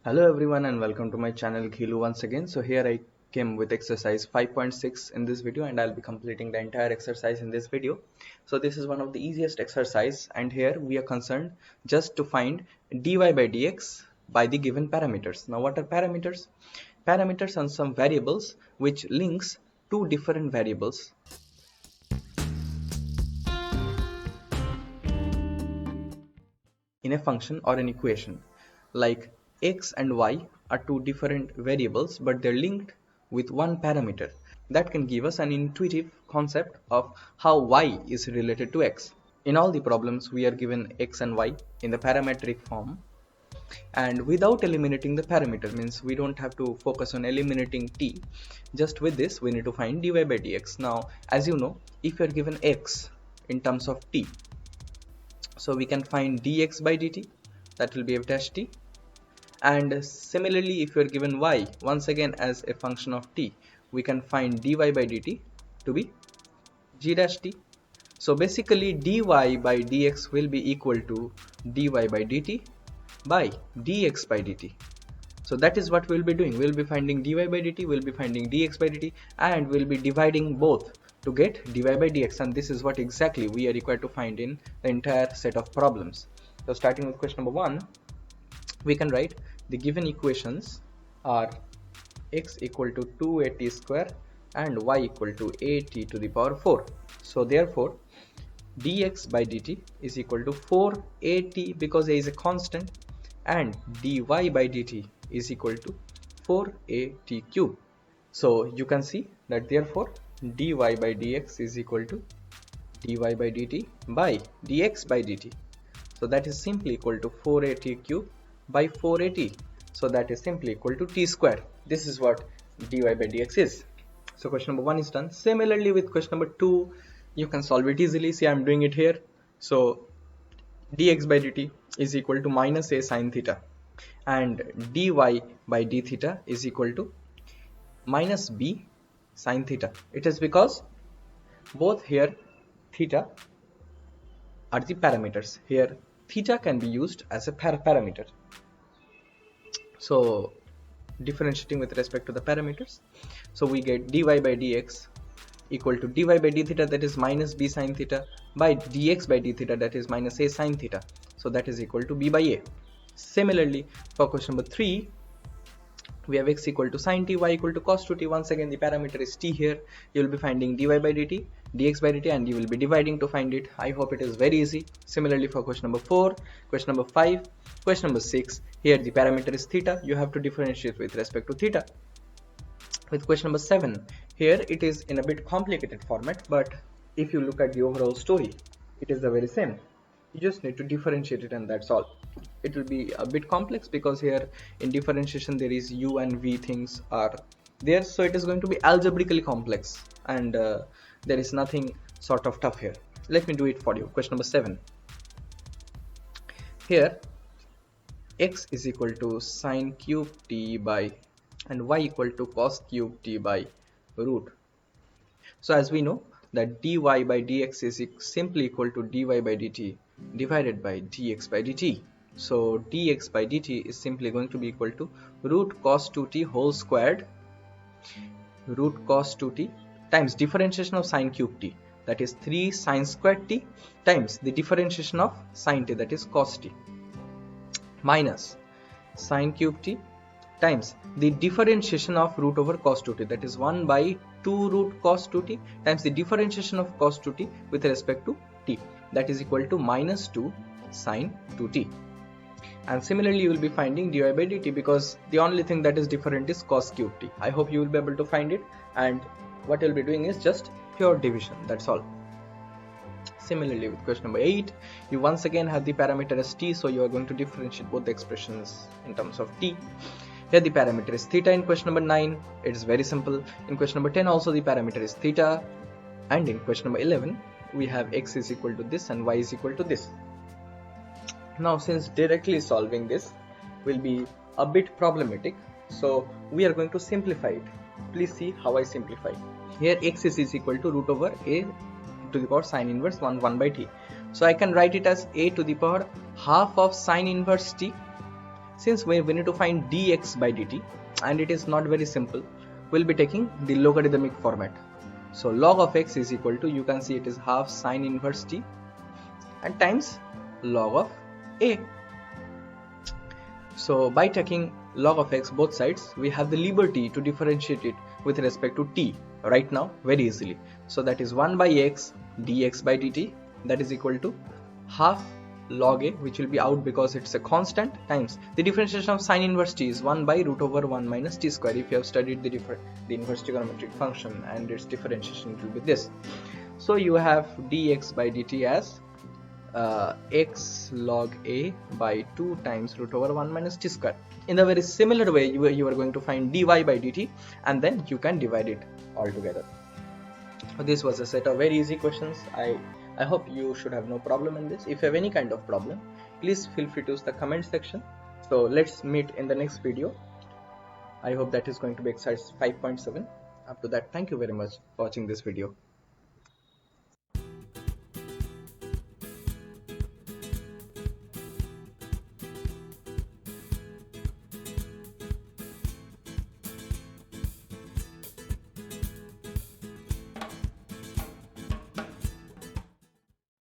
Hello everyone and welcome to my channel Ghiloo once again. So here I came with exercise 5.6 in this video and I'll be completing the entire exercise in this video. So this is one of the easiest exercise and here we are concerned just to find dy by dx by the given parameters. Now what are parameters? Parameters are some variables which links two different variables in a function or an equation. Like x and y are two different variables but they're linked with one parameter. That can give us an intuitive concept of how y is related to x. In all the problems we are given x and y in the parametric form, and without eliminating the parameter, means we don't have to focus on eliminating t. Just with this we need to find dy by dx. Now as you know, if you are given x in terms of t, so we can find dx by dt, that will be f dash t. And similarly, if you are given y once again as a function of t, we can find dy by dt to be g dash t. So basically dy by dx will be equal to dy by dt by dx by dt. So that is what we will be doing. We will be finding dy by dt, we will be finding dx by dt, and we will be dividing both to get dy by dx, and this is what exactly we are required to find in the entire set of problems. So starting with question number 1, we can write the given equations are x equal to 2at square and y equal to at to the power 4. So therefore dx by dt is equal to 4at because a is a constant, and dy by dt is equal to 4at cube. So you can see that therefore dy by dx is equal to dy by dt by dx by dt. So that is simply equal to 4at cube by 4at. So that is simply equal to t square. This is what dy by dx is. So question number 1 is done. Similarly with question number 2, you can solve it easily. See, I am doing it here. So dx by dt is equal to minus a sine theta, and dy by d theta is equal to minus b sine theta. It is because both here theta are the parameters. Here theta can be used as a parameter. So differentiating with respect to the parameters, so we get dy by dx equal to dy by d theta, that is minus b sine theta, by dx by d theta, that is minus a sine theta. So that is equal to b by a. Similarly for question number 3, we have x equal to sine t, y equal to cos 2t. Once again the parameter is t here. You will be finding dy by dt, dx by dt, and you will be dividing to find it. I hope it is very easy. Similarly for question number 4, question number 5, question number 6, here the parameter is theta. You have to differentiate with respect to theta. With question number 7, here it is in a bit complicated format, but if you look at the overall story, it is the very same. You just need to differentiate it and that's all. It will be a bit complex because here in differentiation there is u and v things are there, so it is going to be algebraically complex, and there is nothing sort of tough here. Let me do it for you. Question number 7, here x is equal to sine cube t by, and y equal to cos cube t by root. So as we know that dy by dx is simply equal to dy by dt divided by dx by dt. So dx by dt is simply going to be equal to root cos 2t whole squared, root cos 2t times differentiation of sine cube t, that is 3 sine squared t, times the differentiation of sine t, that is cos t, minus sine cube t times the differentiation of root over cos 2t, that is 1 by 2 root cos 2t, times the differentiation of cos 2t with respect to t, that is equal to minus 2 sine 2t. And similarly you will be finding dy by dt because the only thing that is different is cos cube t. I hope you will be able to find it, and what you will be doing is just pure division, that's all. Similarly with question number 8, you once again have the parameter as t, so you are going to differentiate both the expressions in terms of t. Here the parameter is theta in question number 9. It is very simple. In question number 10 also the parameter is theta, and in question number 11 we have x is equal to this and y is equal to this. Now since directly solving this will be a bit problematic, so we are going to simplify it. Please see how I simplify. Here x is equal to root over a to the power sine inverse 1 by t. So I can write it as a to the power half of sine inverse t Since we need to find dx by dt, and it is not very simple, we'll be taking the logarithmic format. So log of x is equal to, you can see it is half sine inverse t and times log of a. So by taking log of x both sides, we have the liberty to differentiate it with respect to t right now very easily. So that is 1 by x dx by dt, that is equal to half log a, which will be out because it's a constant, times the differentiation of sine inverse t is 1 by root over 1 minus t square. If you have studied the inverse trigonometric function and its differentiation, it will be this. So you have dx by dt as x log a by 2 times root over 1 minus t square. In the very similar way, you are going to find dy by dt, and then you can divide it all together. This was a set of very easy questions. I hope you should have no problem in this. If you have any kind of problem, please feel free to use the comment section. So let's meet in the next video. I hope that is going to be exercise 5.7. Up to that, thank you very much for watching this video.